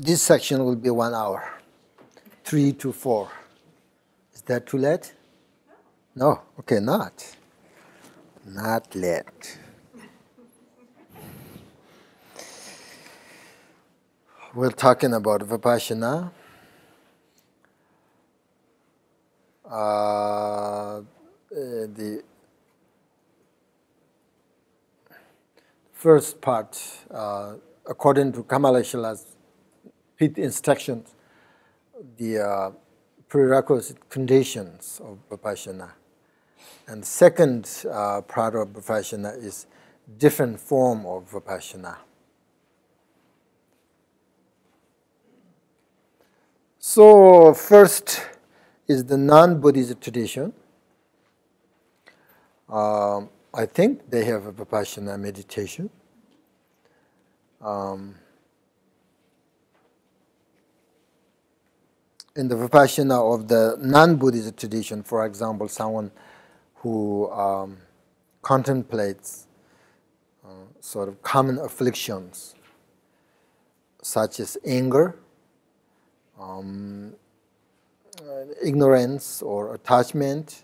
This section will be 1 hour, 3 to 4. Is that too late? No, okay, not late. We're talking about Vipashyana. The first part, according to Kamalashila's fifth instructions, the prerequisite conditions of Vipashyana. And the second part of Vipashyana is different form of Vipashyana. So first is the non-Buddhist tradition. I think they have a Vipashyana meditation. In the Vipashyana of the non-Buddhist tradition, for example, someone who contemplates sort of common afflictions, such as anger, ignorance or attachment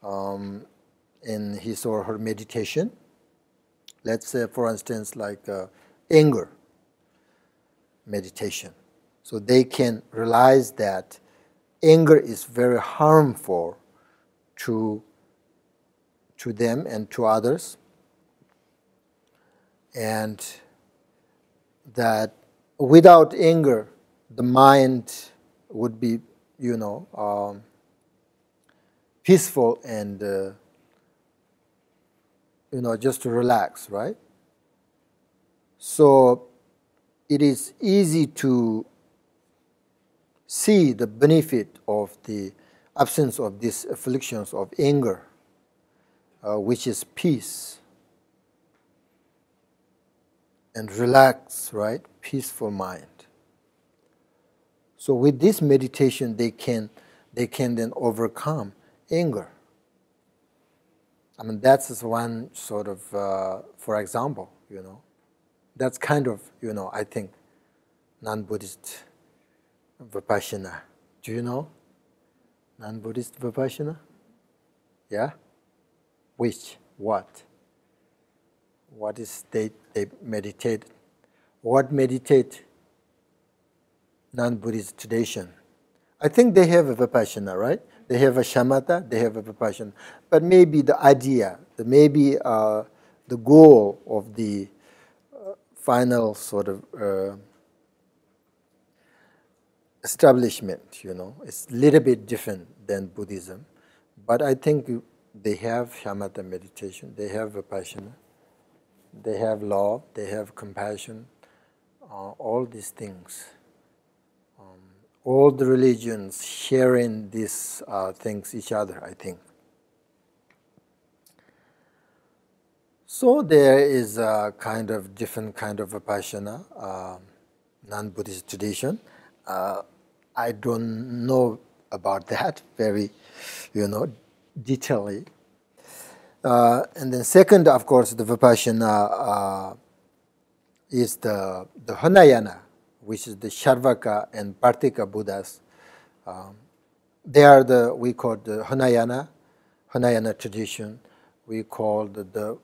in his or her meditation. Let's say, for instance, like anger meditation. So they can realize that anger is very harmful to them and to others, and that without anger, the mind would be, peaceful and, just to relax, right? So it is easy to see the benefit of the absence of these afflictions of anger, which is peace and relax, right? Peaceful mind. So with this meditation, they can then overcome anger. I mean, that's one sort of, for example, that's kind of, I think, non-Buddhist Vipashyana. Do you know non-Buddhist Vipashyana? Yeah? Which? What? What is they meditate? What meditate non-Buddhist tradition? I think they have a Vipashyana, right? They have a samatha, they have a Vipashyana. But maybe the idea, maybe the goal of the final sort of establishment, it's a little bit different than Buddhism. But I think they have samatha meditation, they have Vipashyana, they have love, they have compassion, all these things. All the religions sharing these things each other, I think. So there is a kind of different kind of Vipashyana, non-Buddhist tradition. I don't know about that very, detailedly. And then second, of course, the Vipashyana is the Hinayana, which is the Charvaka and Partika Buddhas. They are we call the Hinayana tradition. We call the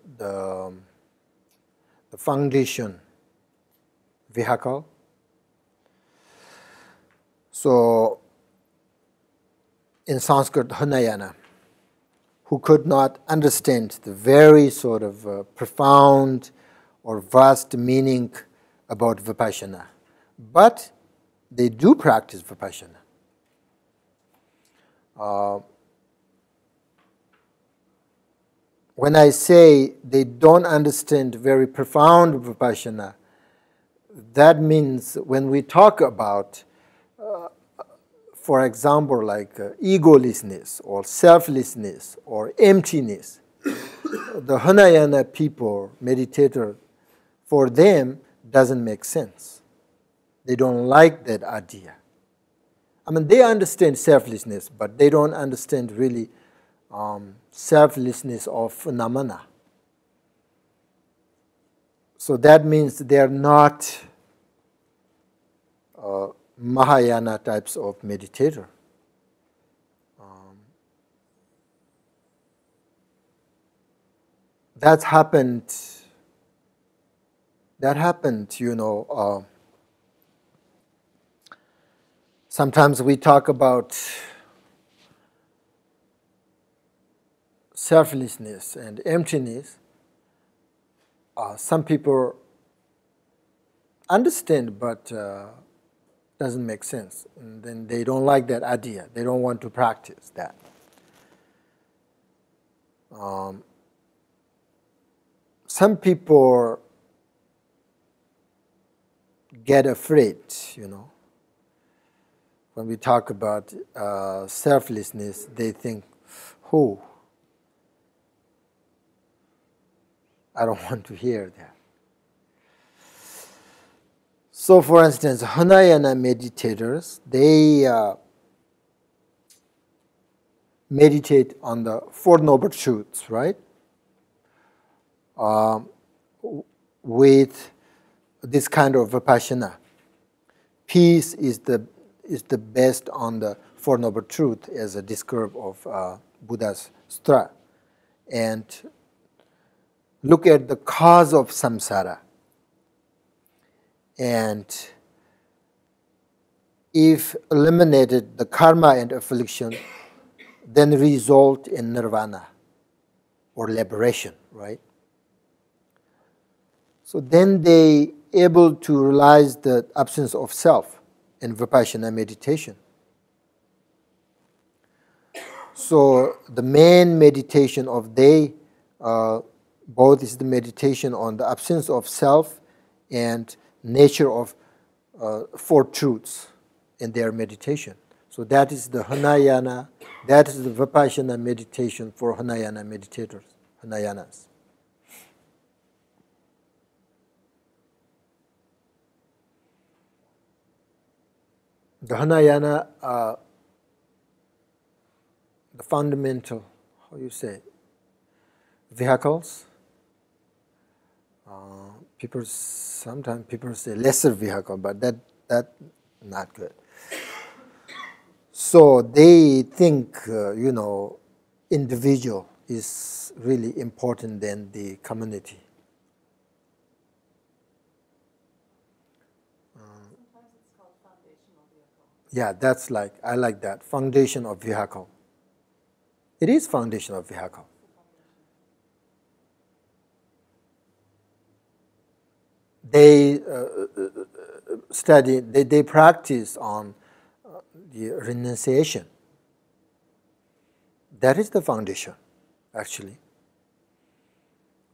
foundation vehicle. So in Sanskrit, Hinayana, who could not understand the very sort of profound or vast meaning about Vipashyana. But they do practice Vipashyana. When I say they don't understand very profound Vipashyana, that means when we talk about, for example, like egolessness or selflessness or emptiness, the Hinayana people, meditator, for them doesn't make sense. They don't like that idea. I mean, they understand selflessness, but they don't understand really selflessness of phenomena. So that means they are not Mahayana types of meditator. That happened, sometimes we talk about selflessness and emptiness. Some people understand, but doesn't make sense. And then they don't like that idea. They don't want to practice that. Some people get afraid, When we talk about selflessness, they think, "Oh, I don't want to hear that." So, for instance, Hinayana meditators, they meditate on the Four Noble Truths, right? With this kind of Vipashyana. Peace is the best on the Four Noble Truths as a description of Buddha's sutra. And look at the cause of samsara. And if eliminated the karma and affliction, then result in nirvana or liberation, right? So then they able to realize the absence of self in Vipashyana meditation. So the main meditation of they both is the meditation on the absence of self and nature of Four Truths in their meditation. So that is the Hinayana, that is the Vipashyana meditation for Hinayana meditators, Hinayanas. The Hinayana, the fundamental, how you say, vehicles. Sometimes people say lesser vehicle, but that not good. So they think, individual is really important than the community. Sometimes it's called foundational vehicle. Yeah, that's I like that, foundation of vehicle. It is foundation of vehicle. They study, they practice on the renunciation. That is the foundation, actually.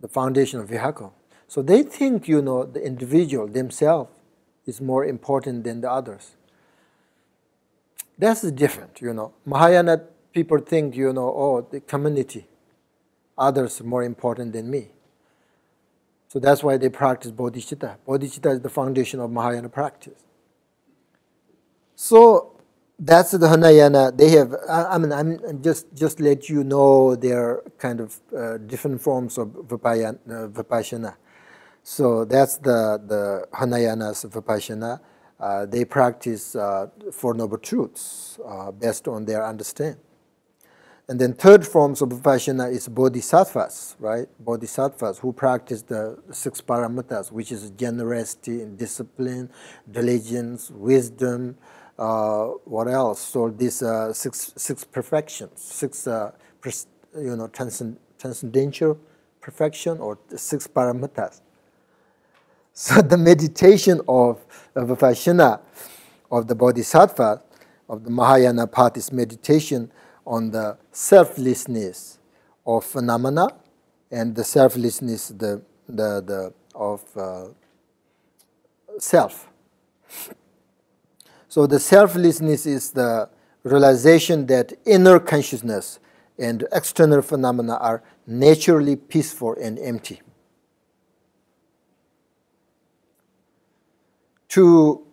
The foundation of vehicle. So they think, the individual themselves is more important than the others. That's different, Mahayana people think, the community, others are more important than me. So that's why they practice bodhicitta. Bodhicitta is the foundation of Mahayana practice. So that's the Hinayana. They have, I'm just let you know their kind of different forms of Vipashyana. So that's the Hinayanas of Vipashyana. They practice Four Noble Truths based on their understanding. And then third forms of Vipashyana is bodhisattvas, right? Bodhisattvas who practice the six paramitas, which is generosity and discipline, diligence, wisdom, what else? So these six perfections, six transcendental perfection, or the six paramitas. So the meditation of Vipashyana, of the bodhisattva, of the Mahayana path is meditation on the selflessness of phenomena and the selflessness of self. So the selflessness is the realization that inner consciousness and external phenomena are naturally peaceful and empty. To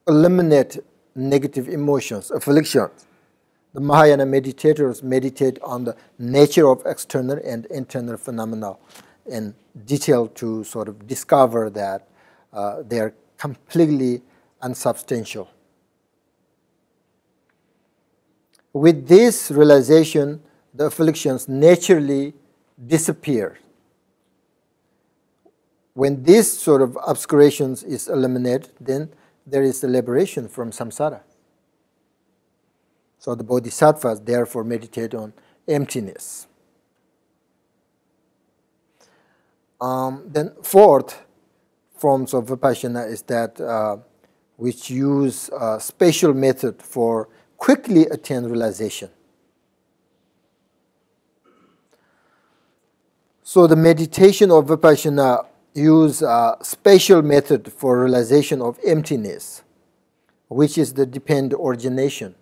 eliminate negative emotions, afflictions, the Mahayana meditators meditate on the nature of external and internal phenomena in detail to sort of discover that they are completely unsubstantial. With this realization, the afflictions naturally disappear. When this sort of obscurations is eliminated, then there is a liberation from samsara. So the bodhisattvas therefore meditate on emptiness. Then fourth forms of Vipashyana is that which use a special method for quickly attain realization. So the meditation of Vipashyana use a special method for realization of emptiness, which is the dependent origination.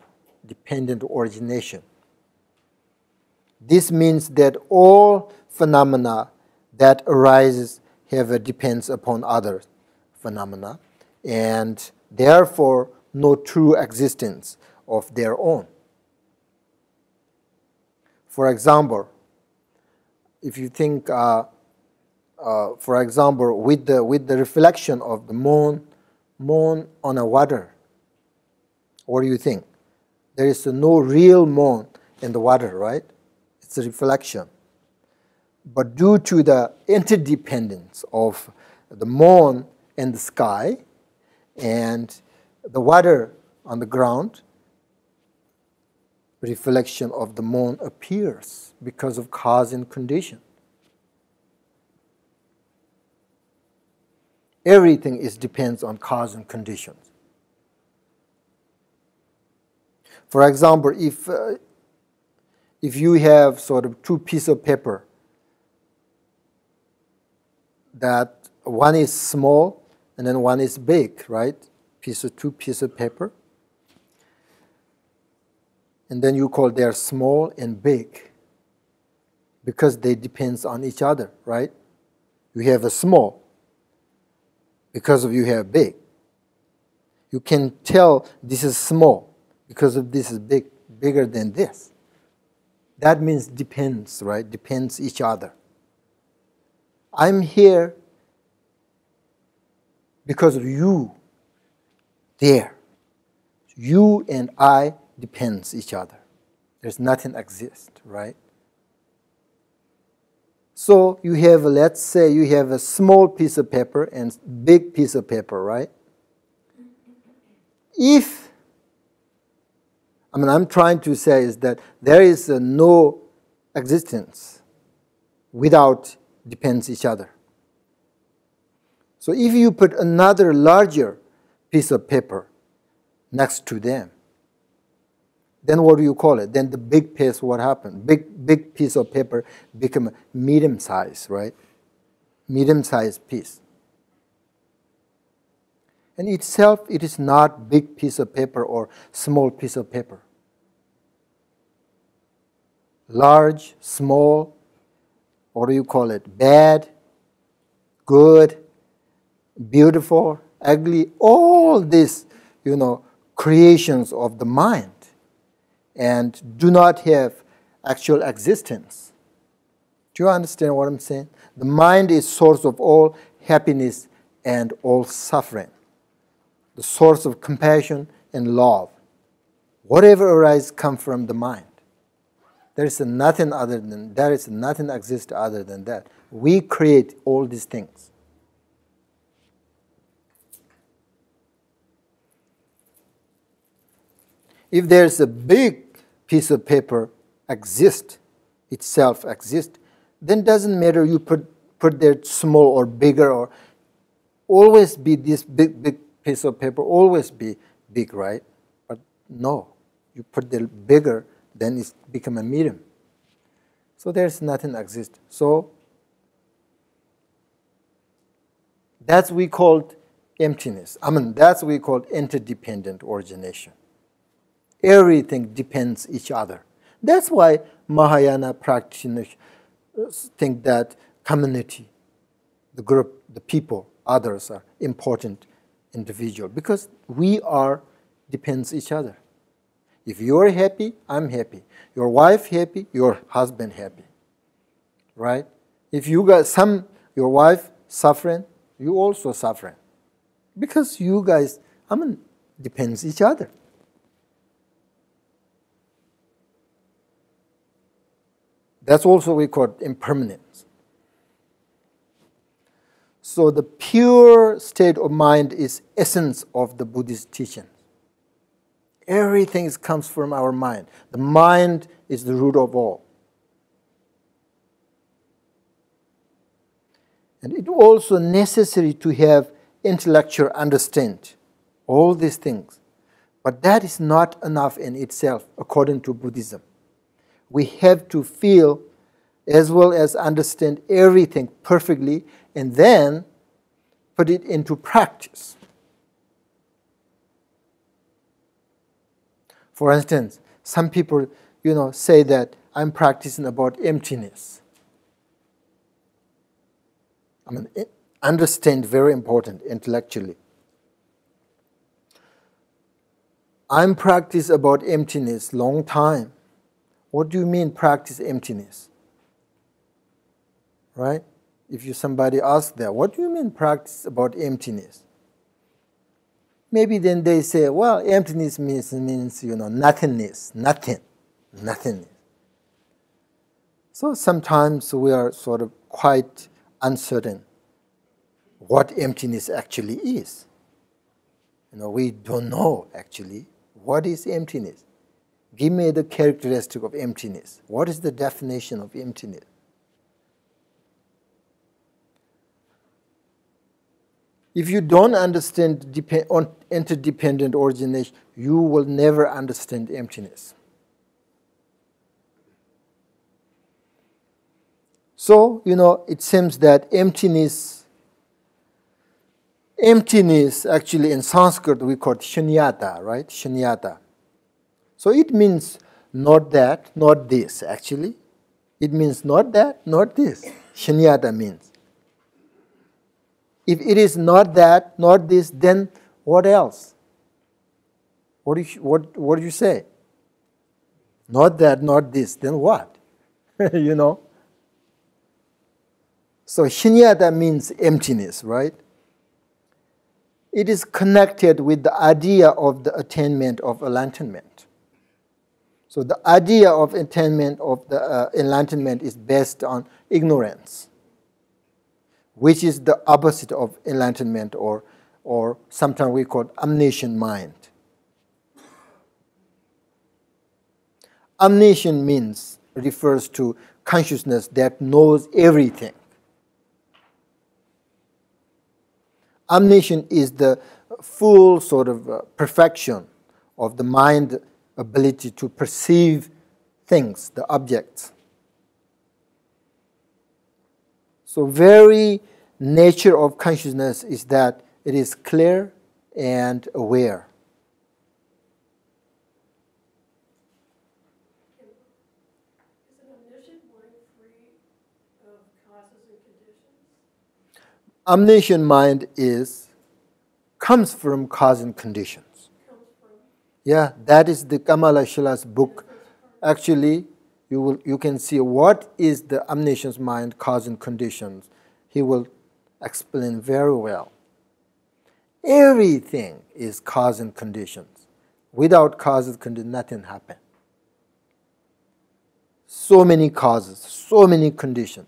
This means that all phenomena that arises have a depends upon other phenomena, and therefore no true existence of their own. For example, if you think, for example, with the reflection of the moon on a water, what do you think? There is no real moon in the water, right? It's a reflection. But due to the interdependence of the moon and the sky and the water on the ground, reflection of the moon appears because of cause and condition. Everything depends on cause and conditions. For example, if you have sort of two pieces of paper, that one is small and then one is big, right? Two pieces of paper. And then you call they are small and big because they depend on each other, right? You have a small because of you have big. You can tell this is small because of this is bigger than this. That means depends, right? Depends each other. I'm here because of you there. You and I depends each other. There's nothing exists, right? So you have, let's say you have a small piece of paper and big piece of paper, right? I'm trying to say is that there is no existence without depends each other. So if you put another larger piece of paper next to them, then what do you call it? Then the big piece, what happened? Big piece of paper become a medium size, right? Medium sized piece. In itself, it is not big piece of paper or small piece of paper. Large, small, what do you call it? Bad, good, beautiful, ugly, all these, creations of the mind and do not have actual existence. Do you understand what I'm saying? The mind is source of all happiness and all suffering. The source of compassion and love. Whatever arises comes from the mind. There is nothing exists other than that. We create all these things. If there's a big piece of paper itself exists, then doesn't matter you put there small or bigger or always be this big piece of paper, always be big, right? But no, you put the bigger, then it's become a medium. So there's nothing exists. So that's we called emptiness. That's we called interdependent origination. Everything depends each other. That's why Mahayana practitioners think that community, the group, the people, others are important individual because we are depends each other. If you are happy, I'm happy. Your wife happy, your husband happy. Right? If you got your wife suffering, you also suffering. Because you guys I mean, depends each other. That's also we call impermanence. So the pure state of mind is essence of the Buddhist teaching. Everything comes from our mind. The mind is the root of all. And it's also necessary to have intellectual understanding, all these things. But that is not enough in itself, according to Buddhism. We have to feel as well as understand everything perfectly and then put it into practice. For instance, some people, say that I'm practicing about emptiness. I mean, understand, very important intellectually. I'm practicing about emptiness long time. What do you mean practice emptiness? Right? If somebody asks that, what do you mean practice about emptiness? Maybe then they say, well, emptiness means nothingness, nothingness. So sometimes we are sort of quite uncertain what emptiness actually is. We don't know actually what is emptiness. Give me the characteristic of emptiness. What is the definition of emptiness? If you don't understand interdependent origination, you will never understand emptiness. So, it seems that emptiness actually in Sanskrit we call it shunyata, right? Shunyata. So it means not that, not this, actually. It means not that, not this. Shunyata means. If it is not that, not this, then what else? What do you say? Not that, not this, then what? So shunyata means emptiness, right? It is connected with the idea of the attainment of enlightenment. So the idea of attainment of the enlightenment is based on ignorance, which is the opposite of enlightenment, or sometimes we call it omniscient mind. Omniscient refers to consciousness that knows everything. Omniscient is the full sort of perfection of the mind ability to perceive things, the objects. So very nature of consciousness is that it is clear and aware. Is an omniscient mind free of causes and conditions? Omniscient mind comes from cause and conditions. Yeah, that is the Kamalashila's book. Actually, you can see what is the omniscient mind, cause and conditions. He will explain very well. Everything is cause and conditions. Without causes and conditions, nothing happens. So many causes, so many conditions.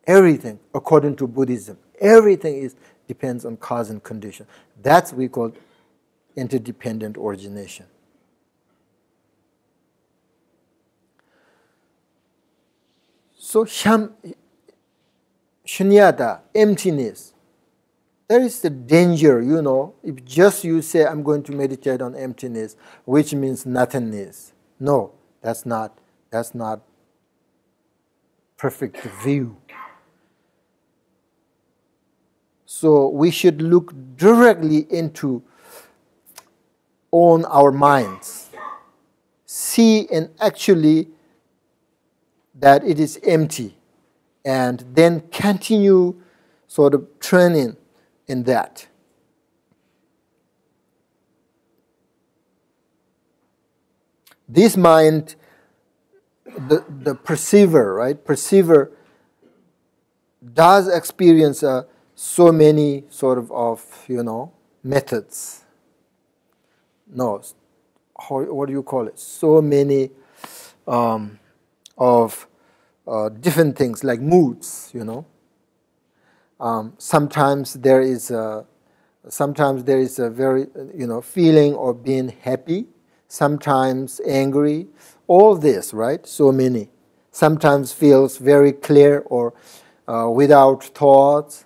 Everything, according to Buddhism, everything depends on cause and condition. That's we call interdependent origination. So shunyata, emptiness, there is the danger, if just you say, I'm going to meditate on emptiness, which means nothingness. No, that's not perfect view. So we should look directly into our minds, see and actually that it is empty, and then continue sort of training in that. This mind, the perceiver, right? Perceiver does experience a so many sort of methods. No, what do you call it? So many of different things like moods. Sometimes there is a very feeling of being happy. Sometimes angry. All this, right? So many. Sometimes feels very clear or without thoughts.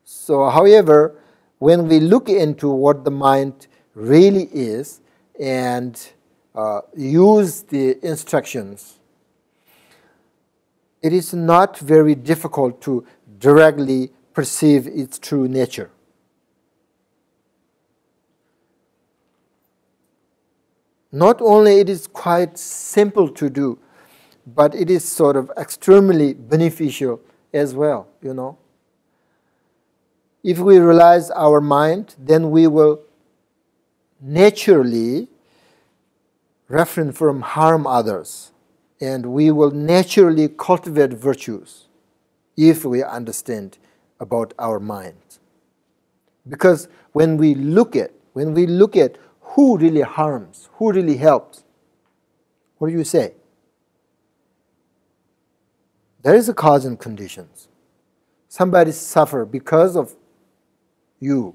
So, however, when we look into what the mind really is and use the instructions, it is not very difficult to directly perceive its true nature. Not only it is quite simple to do, but it is sort of extremely beneficial as well, If we realize our mind, then we will naturally refrain from harm others, and we will naturally cultivate virtues if we understand about our mind. Because when we look at who really harms, who really helps, what do you say? There is a cause and conditions. Somebody suffer because of you.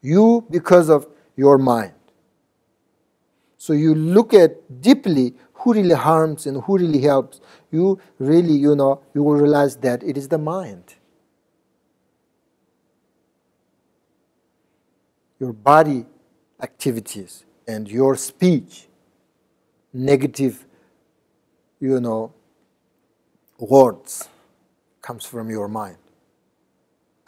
You because of your mind. So you look at deeply who really harms and who really helps. You really, you will realize that it is the mind. Your body activities and your speech, negative, words comes from your mind.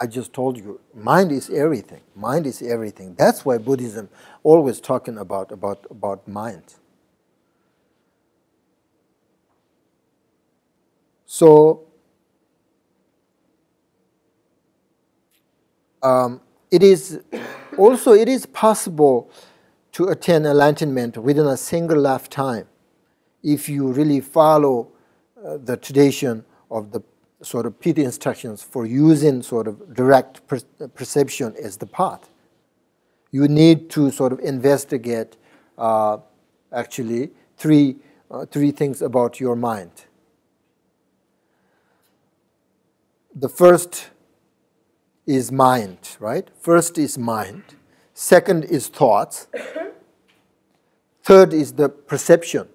I just told you, mind is everything. Mind is everything. That's why Buddhism always talking about mind. So it is possible to attain enlightenment within a single lifetime if you really follow the tradition of the sort of Pita instructions for using sort of direct perception as the path. You need to sort of investigate actually three things about your mind. The first is mind, right? First is mind. Second is thoughts. Third is the perception.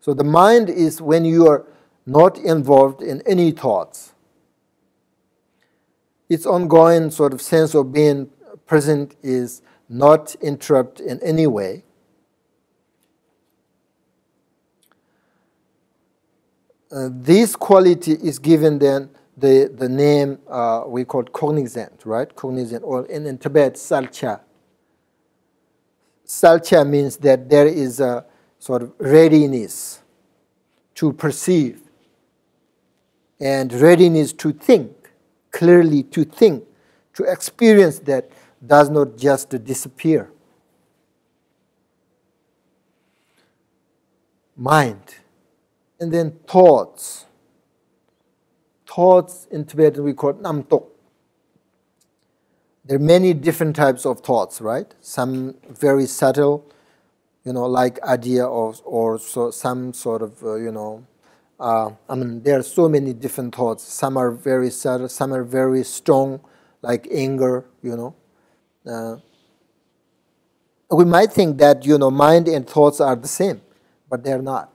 So the mind is when you are not involved in any thoughts. Its ongoing sort of sense of being present is not interrupted in any way. This quality is given then the name we call cognizant, right? Cognizant, or in Tibet, salcha. Salcha means that there is a sort of readiness to perceive and readiness to think, clearly to think, to experience that does not just disappear. Mind. And then thoughts. Thoughts in Tibetan we call namtok. There are many different types of thoughts, right? Some very subtle, like idea or so some sort of, there are so many different thoughts. Some are very subtle, some are very strong, like anger, We might think that, mind and thoughts are the same, but they're not.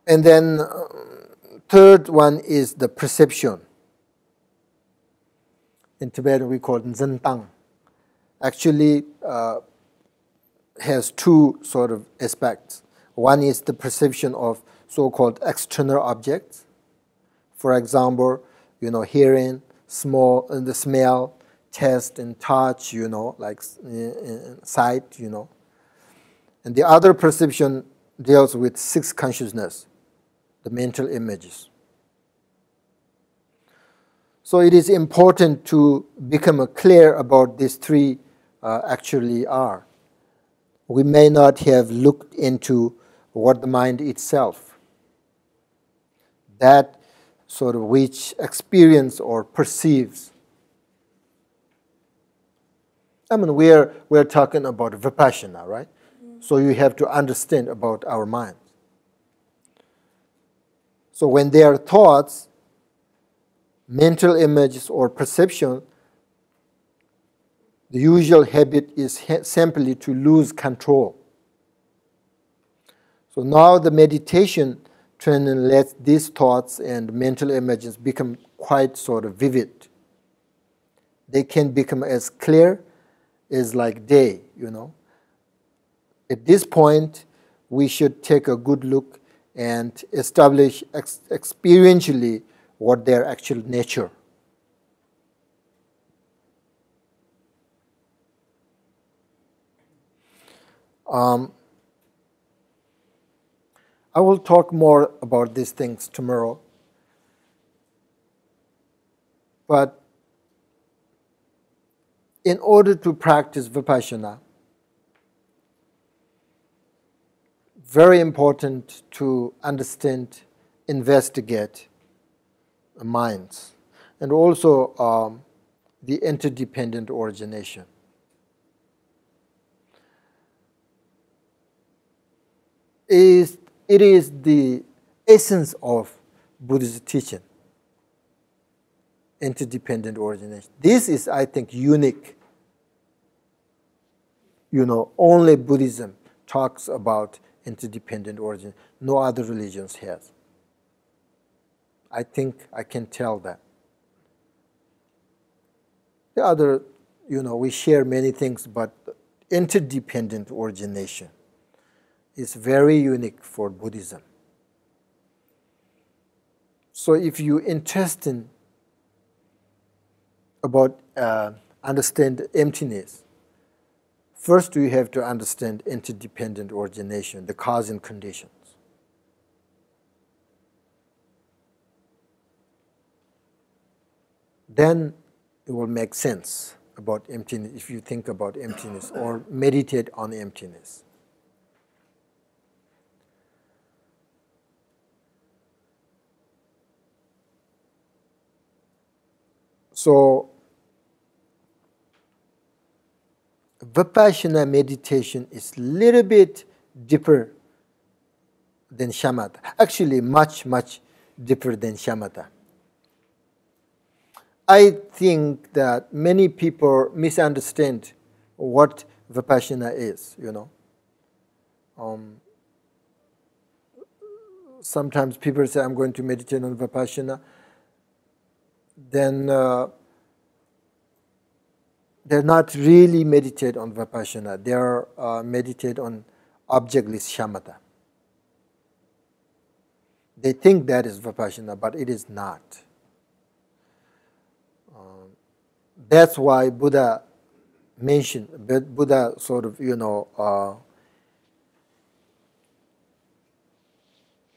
And then third one is the perception. In Tibetan we call it zentang. Actually has two sort of aspects. One is the perception of so-called external objects. For example, hearing, the smell, taste, and touch, like sight, And the other perception deals with sixth consciousness, the mental images. So it is important to become clear about these three actually are. we may not have looked into what the mind itself, that sort of which experience or perceives. I mean, we're talking about Vipashyana, right? So you have to understand about our mind. So when there are thoughts, mental images, or perception, the usual habit is simply to lose control. So now the meditation training lets these thoughts and mental images become quite sort of vivid. They can become as clear as like day, you know. At this point, we should take a good look and establish experientially what their actual nature. I will talk more about these things tomorrow. But in order to practice Vipashyana, very important to understand, investigate the minds, and also the interdependent origination. It is the essence of Buddhist teaching, interdependent origination. This is, I think, unique. You know, only Buddhism talks about interdependent origin. No other religions has. I think I can tell that. The other, you know, we share many things, but interdependent origination is very unique for Buddhism. So if you're interested about understand emptiness, first you have to understand interdependent origination, the cause and conditions. Then it will make sense about emptiness if you think about emptiness or meditate on emptiness. So Vipashyana meditation is a little bit deeper than shamatha. Actually, much, much deeper than shamatha. I think that many people misunderstand what Vipashyana is, you know. Sometimes people say, I'm going to meditate on Vipashyana. Then they're not really meditate on Vipashyana. They're meditate on objectless shamatha. They think that is Vipashyana, but it is not. That's why Buddha mentioned, Buddha sort of, you know,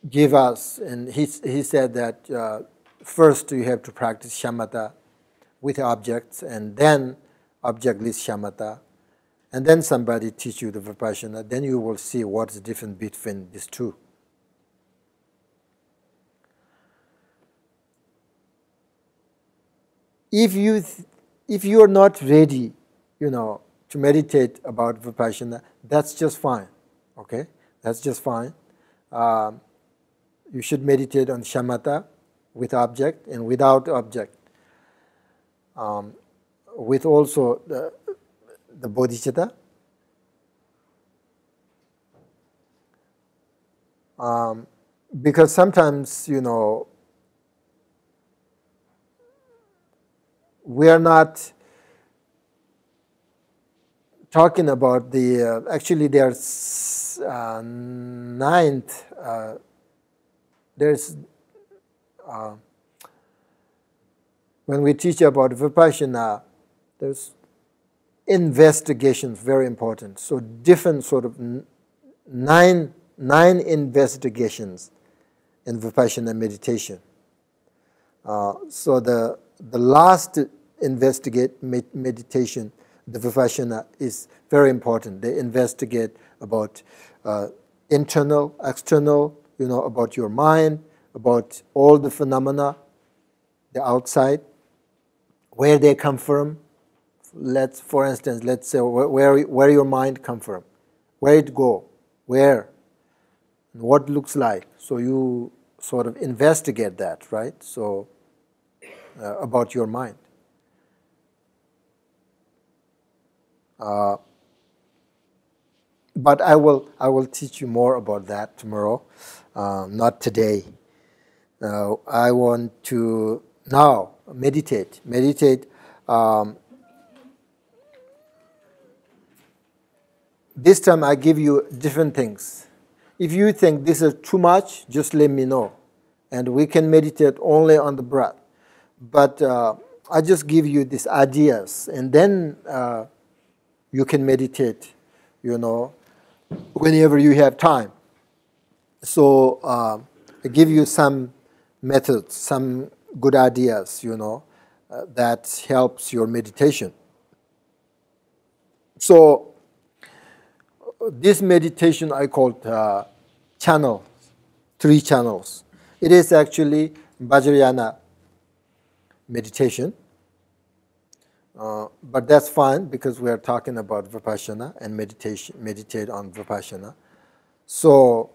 give us, and he said that first you have to practice shamatha with objects, and then objectless shamatha, and then somebody teach you the Vipashyana, then you will see what's the difference between these two. If you are not ready, you know, to meditate about Vipashyana, that's just fine, okay? That's just fine. You should meditate on shamatha with object and without object. With also the bodhicitta. Because sometimes, you know, we are not talking about the, actually there's ninth, there's, when we teach about Vipashyana, there's investigations, very important. So different sort of nine investigations in Vipashyana meditation. So the last meditation, the Vipashyana, is very important. They investigate about internal, external, about your mind, about all the phenomena, the outside, where they come from. For instance, let's say where your mind come from, where it go, where, and what it looks like. So you sort of investigate that, right? So about your mind. But I will teach you more about that tomorrow, not today. I want to now meditate. This time I give you different things. If you think this is too much, just let me know, and we can meditate only on the breath. But I just give you these ideas, and then you can meditate, whenever you have time. So I give you some methods, some good ideas, that helps your meditation. So this meditation I call channel, 3 channels. It is actually Vipashyana meditation. But that's fine because we are talking about Vipashyana and meditate on Vipashyana. So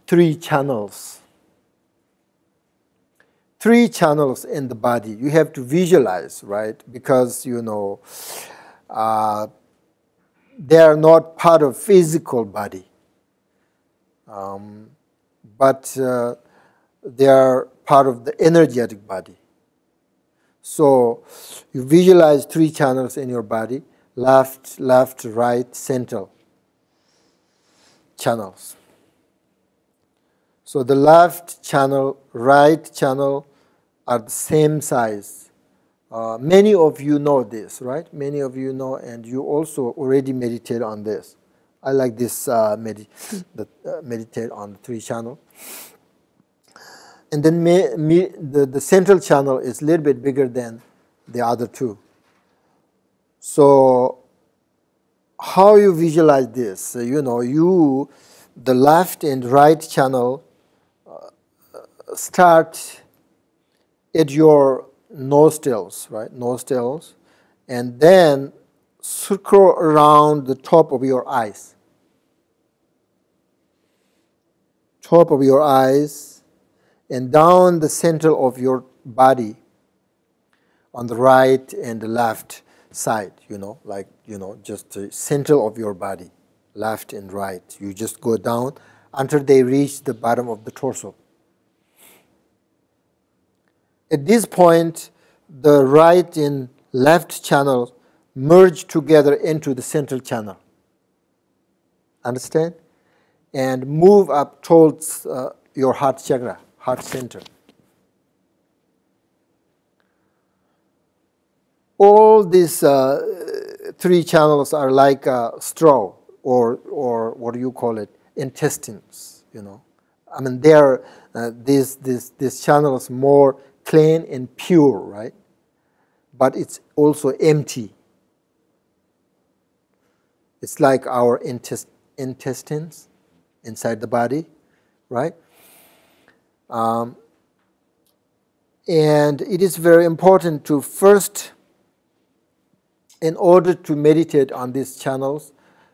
3 channels. 3 channels in the body. You have to visualize, right? Because, they are not part of physical body. But they are part of the energetic body. So you visualize 3 channels in your body, left, right, central channels. So the left channel, right channel are the same size. Many of you know this, right? Many of you know, and you also already meditate on this. I like this meditate on the 3 channel. And then the central channel is a little bit bigger than the other 2. So how you visualize this? The left and right channel start at your nostrils, right? Nostrils, and then circle around the top of your eyes. Top of your eyes, and down the center of your body on the right and the left side, just the center of your body, left and right. You just go down until they reach the bottom of the torso. At this point, the right and left channel merge together into the central channel. Understand? And move up towards your heart chakra, heart center. All these 3 channels are like a straw, or what do you call it? Intestines. They are these channels more clean and pure, right? But it's also empty. It's like our intestines inside the body, right? And it is very important to first, in order to meditate on these channels,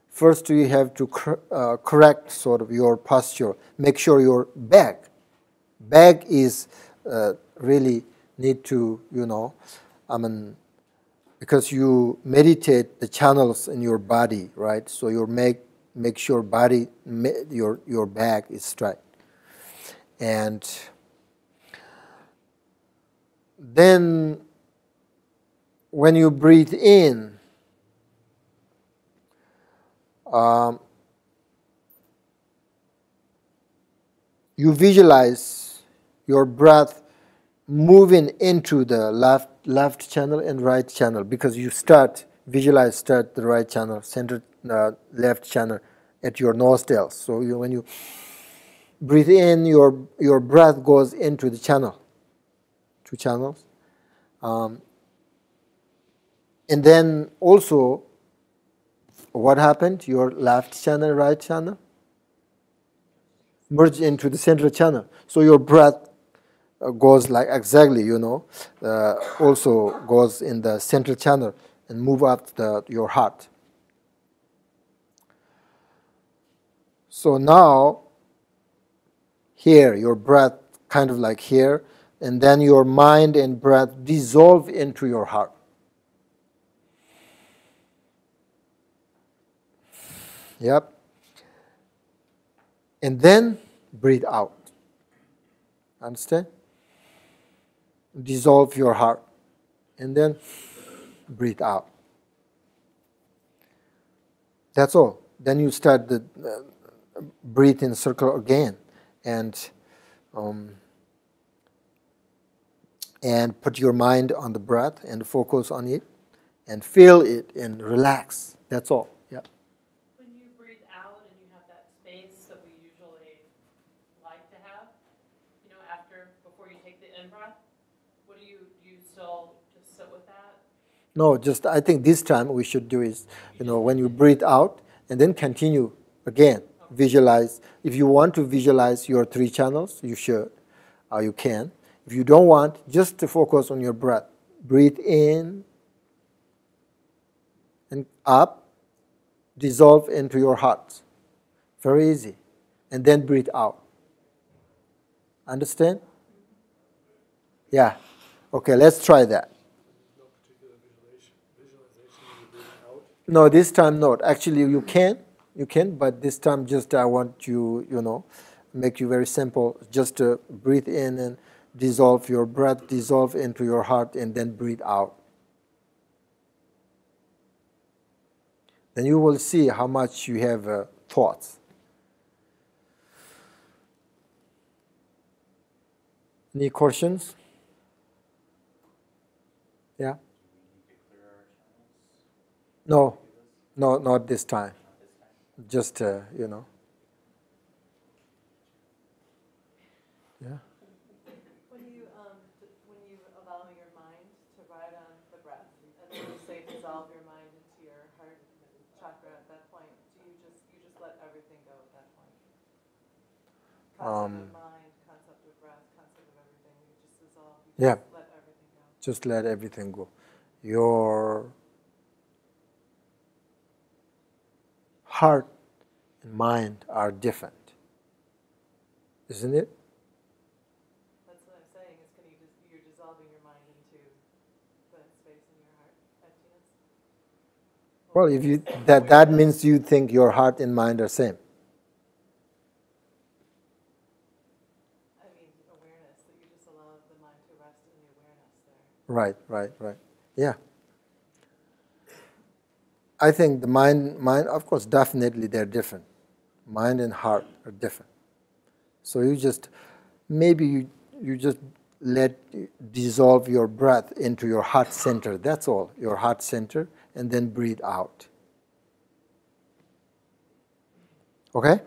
first you have to correct sort of your posture. Make sure your back is really need to, because you meditate the channels in your body, right? So you make sure your back is straight. And then when you breathe in, you visualize your breath moving into the left channel and right channel, because you start the right channel, center left channel at your nostrils. So when you breathe in, your breath goes into the channel, 2 channels. And then also what happened? Your left channel, right channel merge into the central channel. So your breath goes like exactly, also goes in the central channel and move up your heart. So now, here, your breath kind of like here, and then your mind and breath dissolve into your heart. Yep. And then breathe out. Understand? Dissolve your heart. And then breathe out. That's all. Then you start the breathe in circle again. Um, and put your mind on the breath and focus on it and feel it and relax. That's all. Yeah. When you breathe out and you have that space that we usually like to have, before you take the in breath, do you still just sit with that? No, just I think this time we should do is, when you breathe out and then continue again. Visualize. If you want to visualize your 3 channels, you should, or you can. If you don't want, just to focus on your breath. Breathe in and up, dissolve into your heart. Very easy. And then breathe out. Understand? Yeah. Okay, let's try that. No particular visualization when you're breathing out? No, this time not. Actually, you can, but this time just I want to, make you very simple. Just breathe in and dissolve your breath, dissolve into your heart, and then breathe out. Then you will see how much you have thoughts. Any questions? Yeah? No, no, not this time. Just, yeah. When you allow your mind to ride on the breath, and then you say dissolve your mind into your heart chakra at that point, you just let everything go at that point? Concept of mind, concept of breath, concept of everything, you just dissolve, Yeah. let everything go. Just let everything go. Your heart and mind are different, isn't it? That's what I'm saying, is you're dissolving your mind into the space in your heart, emptiness? Well, if you that means you think your heart and mind are same. I mean, awareness, that you just allow the mind to rest in the awareness there. Right. Yeah. I think the mind, of course, definitely they're different. Mind and heart are different. So maybe you just dissolve your breath into your heart center. That's all, your heart center, and then breathe out. Okay?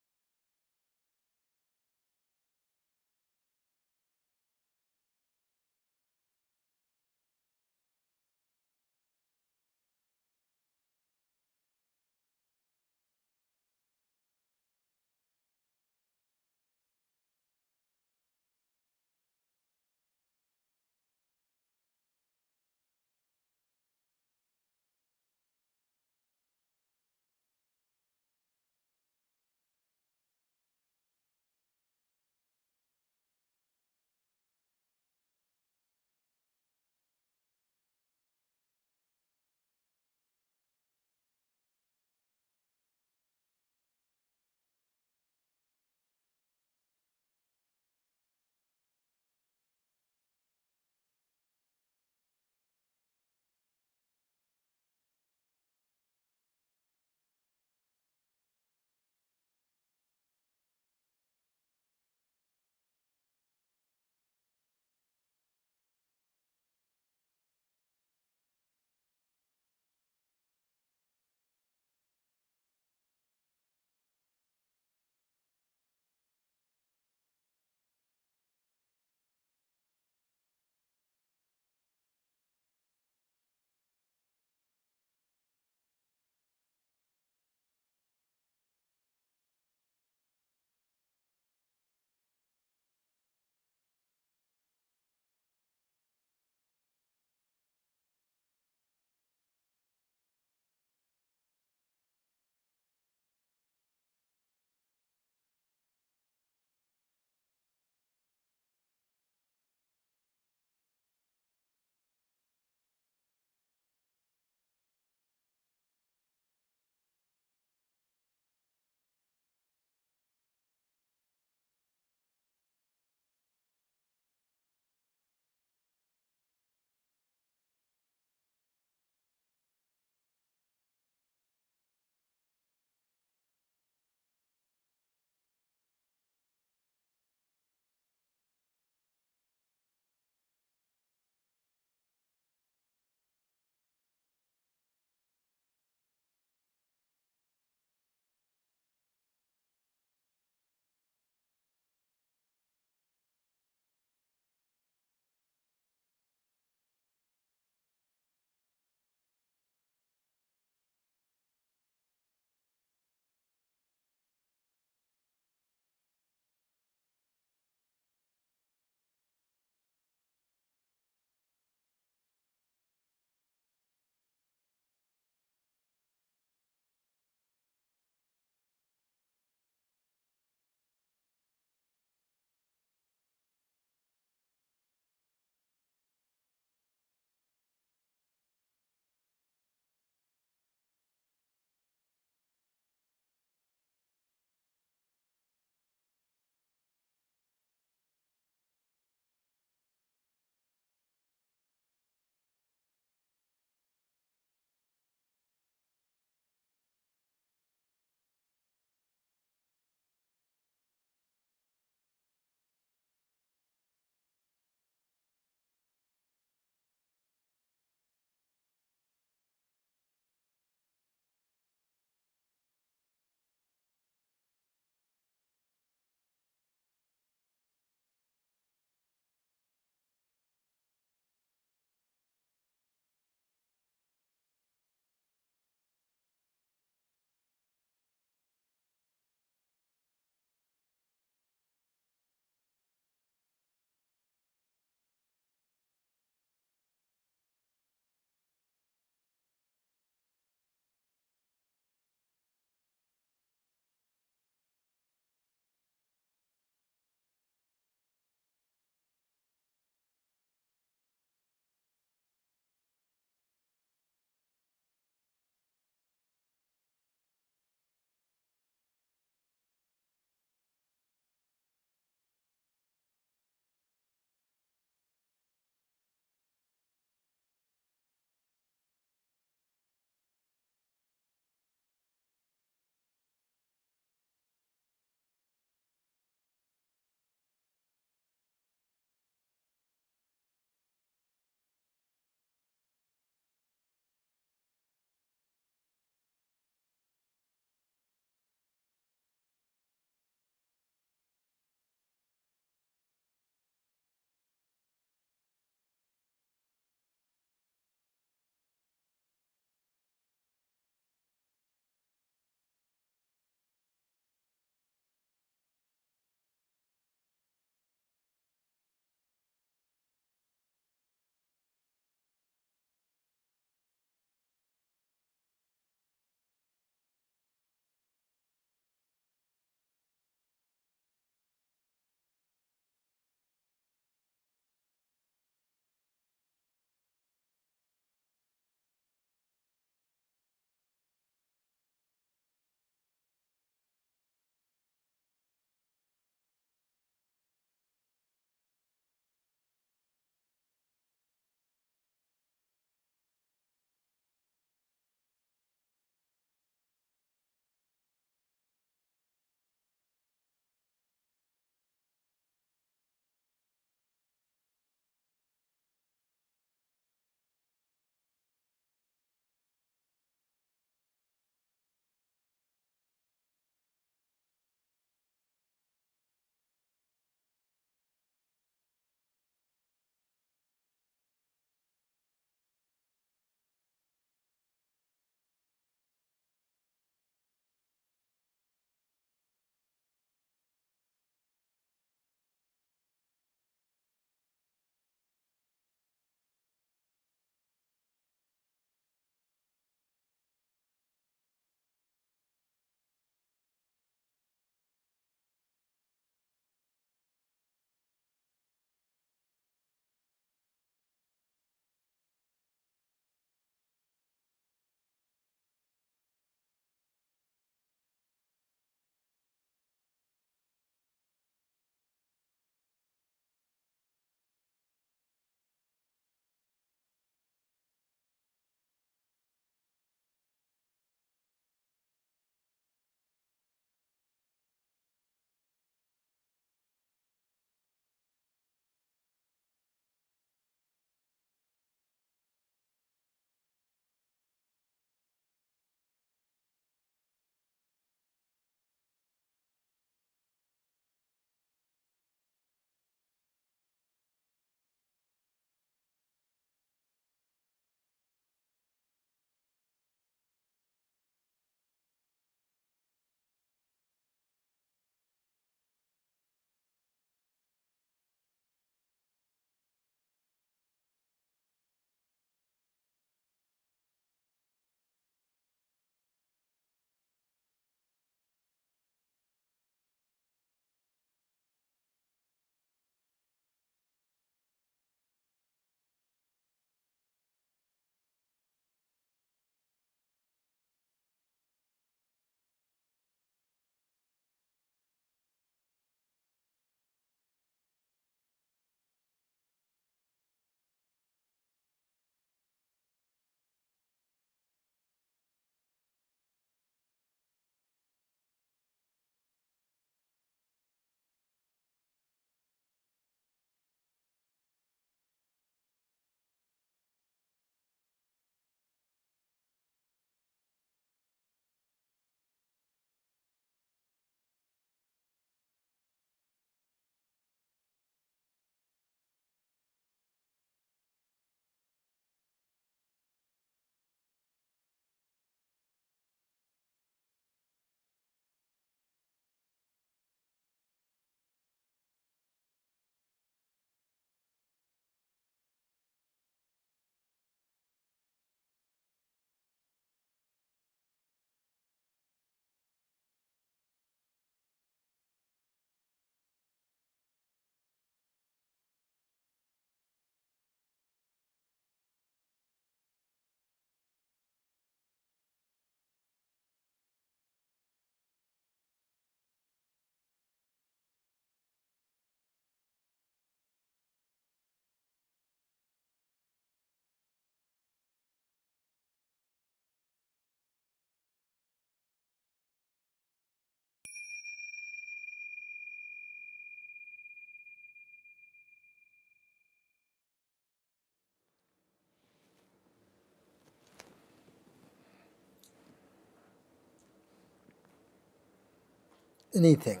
anything.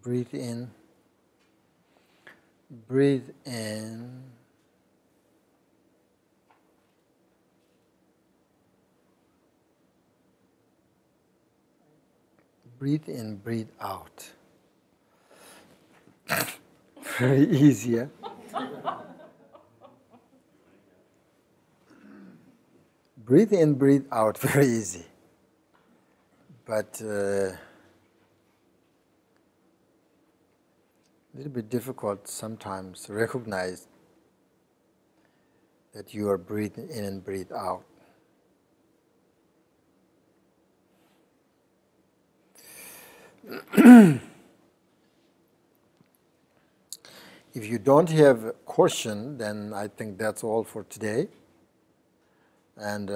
Breathe in. Breathe in. Breathe in, breathe out. Very easy, yeah? Breathe in, breathe out, very easy. But a little bit difficult sometimes to recognize that you are breathing in and breathe out. If you don't have a question, then I think that's all for today. And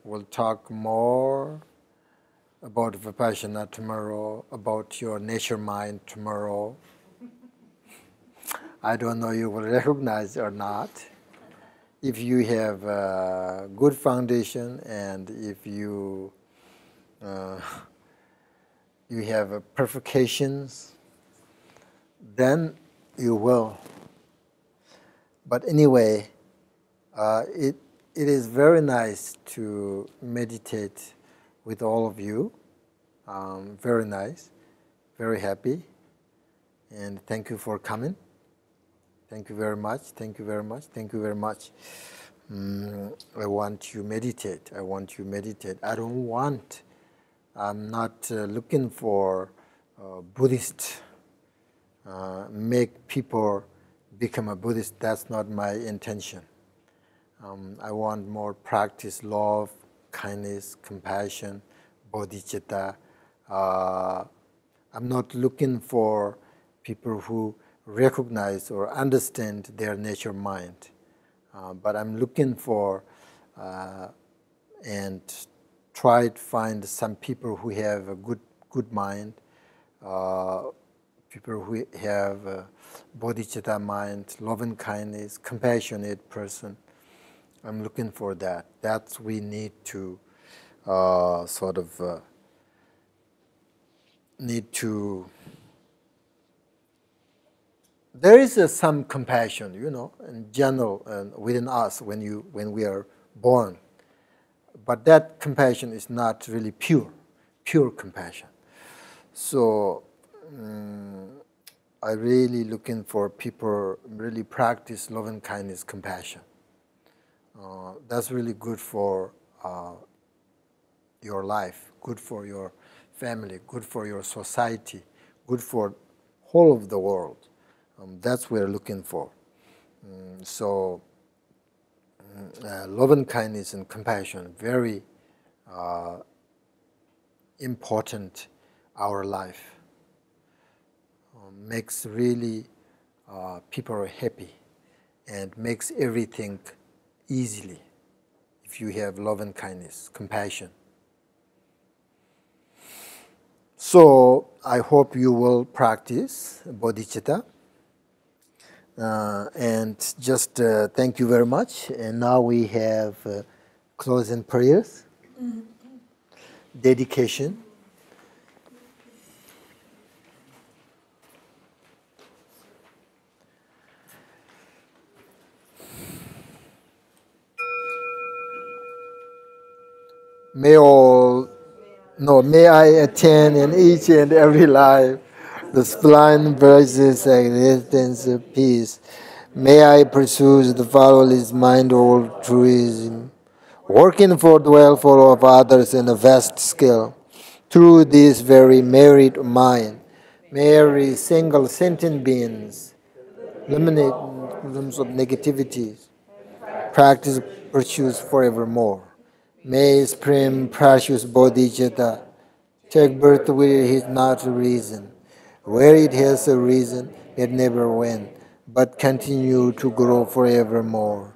we'll talk more about Vipashyana tomorrow, about your nature mind tomorrow. I don't know you will recognize or not. If you have a good foundation and if you you have perfections, then you will. But anyway, it is very nice to meditate with all of you. Very nice, very happy, and thank you for coming. Thank you very much. Thank you very much. Thank you very much. I want you meditate. I want you meditate. I'm not looking for Buddhist. Make people become a Buddhist. That's not my intention. I want more practice, love, kindness, compassion, bodhicitta. I'm not looking for people who recognize or understand their nature mind, but I'm looking for and try to find some people who have a good mind, people who have a bodhicitta mind, loving kindness, compassionate person. I'm looking for that. That's we need to There is some compassion, in general within us when we are born. But that compassion is not really pure compassion. So I'm really looking for people really practice loving kindness, compassion. That's really good for your life, good for your family, good for your society, good for whole of the world. That's what we're looking for. Loving kindness and compassion, very important our life. Makes really people happy and makes everything easily if you have love and kindness, compassion. So I hope you will practice bodhicitta. And just thank you very much. And now we have closing prayers, dedication. May I attain in each and every life the sublime virtues and existence of peace. May I pursue the following mind altruism, working for the welfare of others in a vast scale. Through this very merit of mine, may every single sentient beings eliminate problems of negativity, practice virtues forevermore. May Supreme Precious Bodhicitta take birth where it has not a reason. Where it has a reason, it never went, but continue to grow forevermore.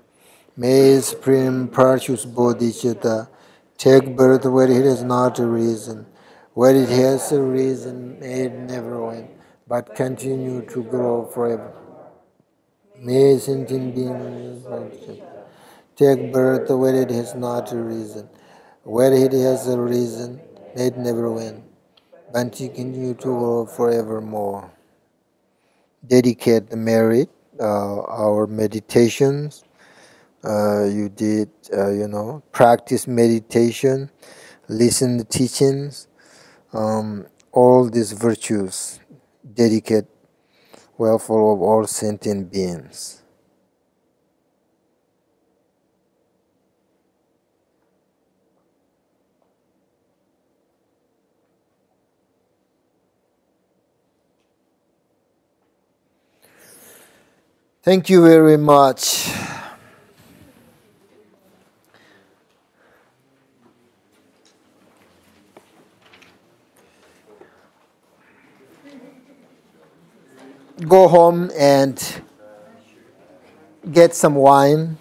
May Supreme Precious Bodhicitta take birth where it has not a reason. Where it has a reason, may it never went, but continue to grow forever. May sentient being take birth where it has not a reason. Where it has a reason, may it never win. But to continue to grow forevermore. Dedicate the merit, our meditations. You did, practice meditation, listen to teachings, all these virtues. Dedicate welfare of all sentient beings. Thank you very much. Go home and get some wine.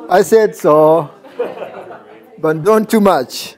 I said so, but don't too much.